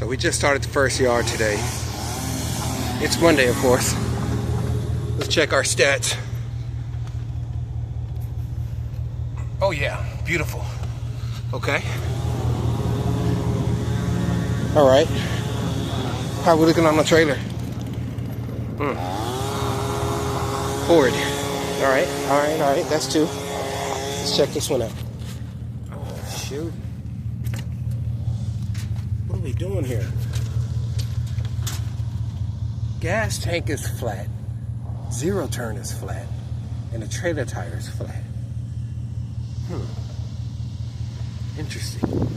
So we just started the first yard today. It's Monday, of course. Let's check our stats. Oh yeah, beautiful. Okay. All right. How are we looking on the trailer? Forward. All right. That's two. Let's check this one out. Oh, shoot. What are we doing here? Gas tank is flat. Zero turn is flat. And the trailer tire is flat. Interesting.